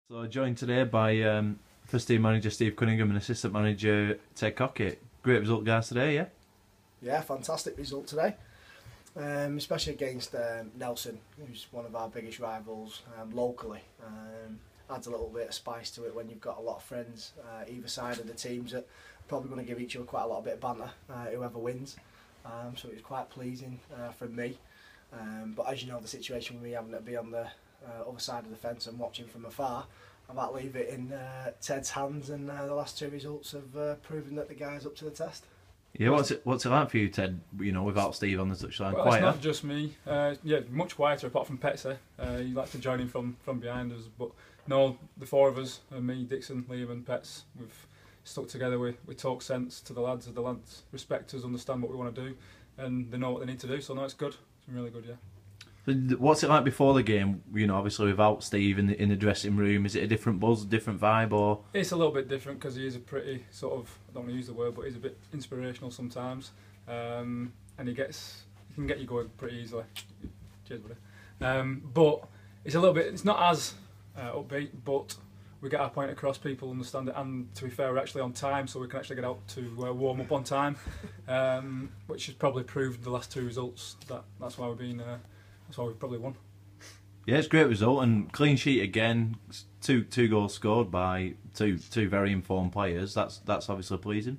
So joined today by first team manager Steve Cunningham and assistant manager Ted Cockett. Great result, guys, today, yeah? Yeah, fantastic result today, especially against Nelson, who's one of our biggest rivals locally. Adds a little bit of spice to it when you've got a lot of friends either side of the teams that are probably going to give each other quite a lot of bit of banter, whoever wins. So it was quite pleasing for me. But as you know, the situation with me having to be on the other side of the fence and watching from afar, I might leave it in Ted's hands, and the last two results have proven that the guy's up to the test. Yeah, what's it like for you, Ted? You know, without Steve on the touchline, well, quieter. It's not just me. Yeah, much quieter apart from Petsy. He likes to join in from behind us, but no, the four of us, me, Dixon, Liam, and Pets, we've stuck together. We talk sense to the lads. The lads respect us, understand what we want to do, and they know what they need to do. So no, it's good. It's been really good, yeah. What's it like before the game? You know, obviously without Steve in the dressing room, is it a different buzz, a different vibe, or? It's a little bit different because he is a pretty sort of, I don't want to use the word, but he's a bit inspirational sometimes, and he can get you going pretty easily. Cheers, buddy. But it's a little bit, it's not as upbeat, but we get our point across, people understand it, and to be fair, we're actually on time, so we can actually get out to warm up on time, which has probably proved the last two results that's why we've been. That's why we've probably won. Yeah, it's a great result and clean sheet again. Two goals scored by two very informed players. That's obviously pleasing.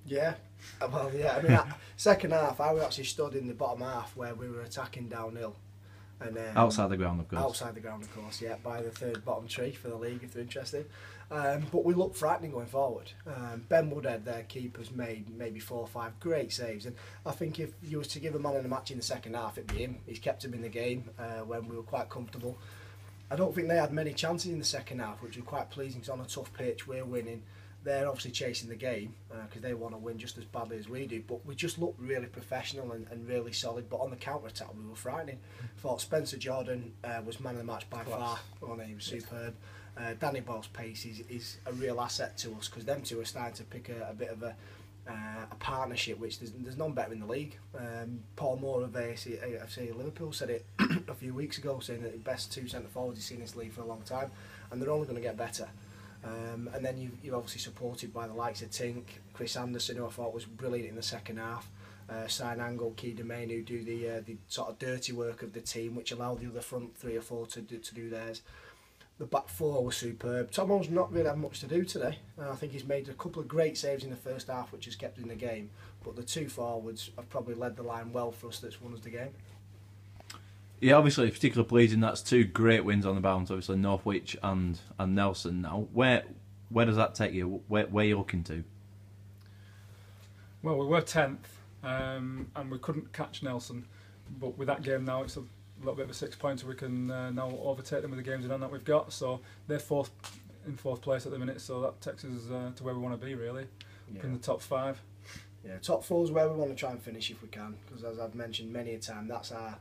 Yeah, well, yeah. I mean, second half, I was actually stood in the bottom half where we were attacking downhill, and outside the ground, of course. Outside the ground, of course. Yeah, by the third bottom tree for the league, if they're interested. But we looked frightening going forward. Ben Woodhead, their keeper's made maybe 4 or 5 great saves, and I think if you was to give a man in the match in the second half, it'd be him. He's kept him in the game when we were quite comfortable. I don't think they had many chances in the second half, which was quite pleasing because on a tough pitch, we're winning. They're obviously chasing the game because they want to win just as badly as we do, but we just looked really professional and really solid. But on the counter-attack, we were frightening. I thought Spencer Jordan was man of the match by far. Oh, no, he was superb. Danny Boyle's pace is a real asset to us because them two are starting to pick a bit of a partnership, which there's none better in the league. Paul Moore of AFC Liverpool said it a few weeks ago, saying that the best 2 centre forwards he's seen in this league for a long time, and they're only going to get better. And then you're obviously supported by the likes of Tink, Chris Anderson, who I thought was brilliant in the second half, Sign Angle, Key Domain, who do the sort of dirty work of the team, which allow the other front 3 or 4 to do theirs. The back 4 was superb. Tomo's not really had much to do today. I think he's made a couple of great saves in the first half, which has kept in the game. But the 2 forwards have probably led the line well for us. That's won us the game. Yeah, obviously, particularly pleasing. That's 2 great wins on the bounce. Obviously, Northwich and Nelson. Now, where does that take you? Where are you looking to? Well, we were 10th, and we couldn't catch Nelson. But with that game now, it's a little bit of a 6-pointer. We can now overtake them with the games in hand that we've got. So they're in fourth place at the minute. So that takes us to where we want to be, really, in the top 5. Yeah, top 4 is where we want to try and finish if we can. Because as I've mentioned many a time, that's our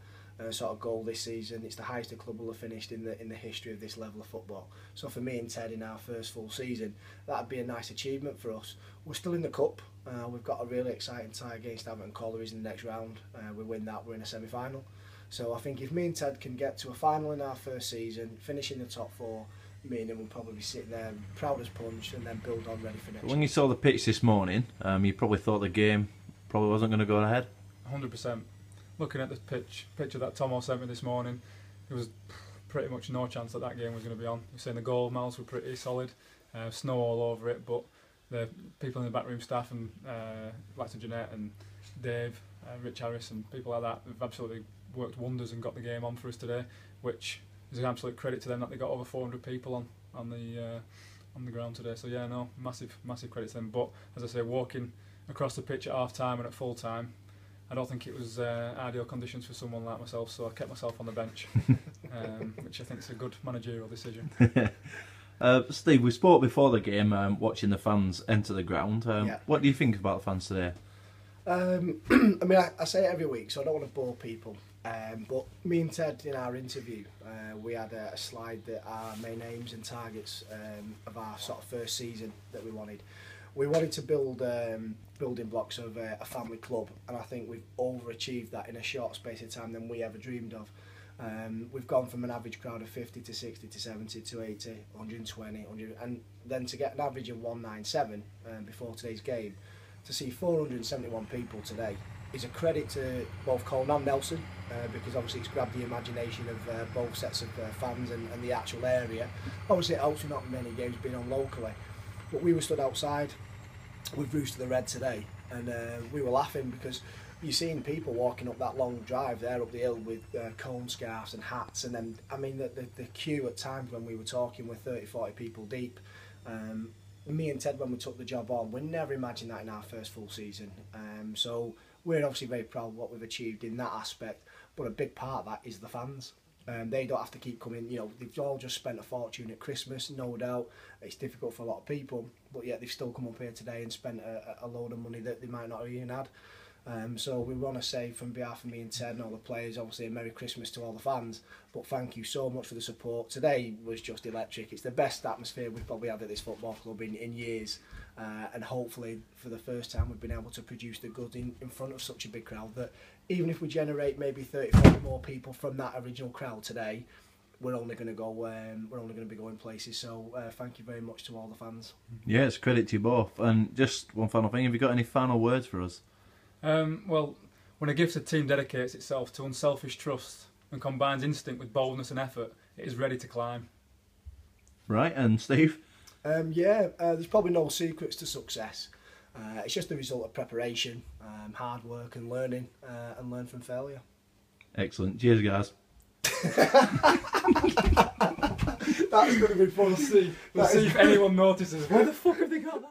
sort of goal this season. It's the highest the club will have finished in the history of this level of football. So for me and Ted in our first full season, that'd be a nice achievement for us. We're still in the cup. We've got a really exciting tie against Everton Collieries in the next round. We win that, we're in a semi-final. So I think if me and Ted can get to a final in our first season, finish in the top 4, me and him will probably be sitting there proud as punch and then build on ready for next year. When you saw the pitch this morning, you probably thought the game probably wasn't going to go ahead? 100%. Looking at the picture that Tomo sent me this morning, there was pretty much no chance that game was going to be on. You're saying the goal miles were pretty solid, snow all over it, but the people in the backroom staff and like Jeanette and Dave, Rich Harris and people like that have absolutely worked wonders and got the game on for us today, which is an absolute credit to them that they got over 400 people on the ground today. So yeah, no, massive credit to them. But as I say, walking across the pitch at half time and at full time, I don't think it was ideal conditions for someone like myself, so I kept myself on the bench, which I think is a good managerial decision. Steve, we spoke before the game, watching the fans enter the ground. What do you think about the fans today? I mean, I say it every week, so I don't want to bore people. But me and Ted, in our interview, we had a slide that our main aims and targets of our sort of first season that we wanted. We wanted to build building blocks of a family club, and I think we've overachieved that in a short space of time than we ever dreamed of. We've gone from an average crowd of 50 to 60 to 70 to 80, 120, 100, and then to get an average of 197 before today's game, to see 471 people today is a credit to both Colne and Nelson, because obviously it's grabbed the imagination of both sets of fans and the actual area. Obviously it helps with not many games being on locally, but we were stood outside with Roost to the Red today, and we were laughing because you're seeing people walking up that long drive there up the hill with cone scarves and hats, and then I mean the queue at times when we were talking were 30-40 people deep. Me and Ted, when we took the job on, we never imagined that in our first full season. So we're obviously very proud of what we've achieved in that aspect, but a big part of that is the fans. They don't have to keep coming, you know, they've all just spent a fortune at Christmas, no doubt. It's difficult for a lot of people, but yet they've still come up here today and spent a load of money that they might not have even had. So we want to say from behalf of me and Ted and all the players, obviously a Merry Christmas to all the fans, but thank you so much for the support. Today was just electric. It's the best atmosphere we've probably had at this football club in years, and hopefully for the first time we've been able to produce the goods in front of such a big crowd that even if we generate maybe 30-40 more people from that original crowd today, we're only going to go. We're only going to be going places. So thank you very much to all the fans. Yeah, it's credit to you both. And just one final thing: have you got any final words for us? Well, when a gifted team dedicates itself to unselfish trust and combines instinct with boldness and effort, it is ready to climb. Right, and Steve? There's probably no secrets to success. It's just the result of preparation, hard work and learning, and learn from failure. Excellent. Cheers, guys. That's going to be fun. We'll see if anyone notices. Where the fuck have they got that?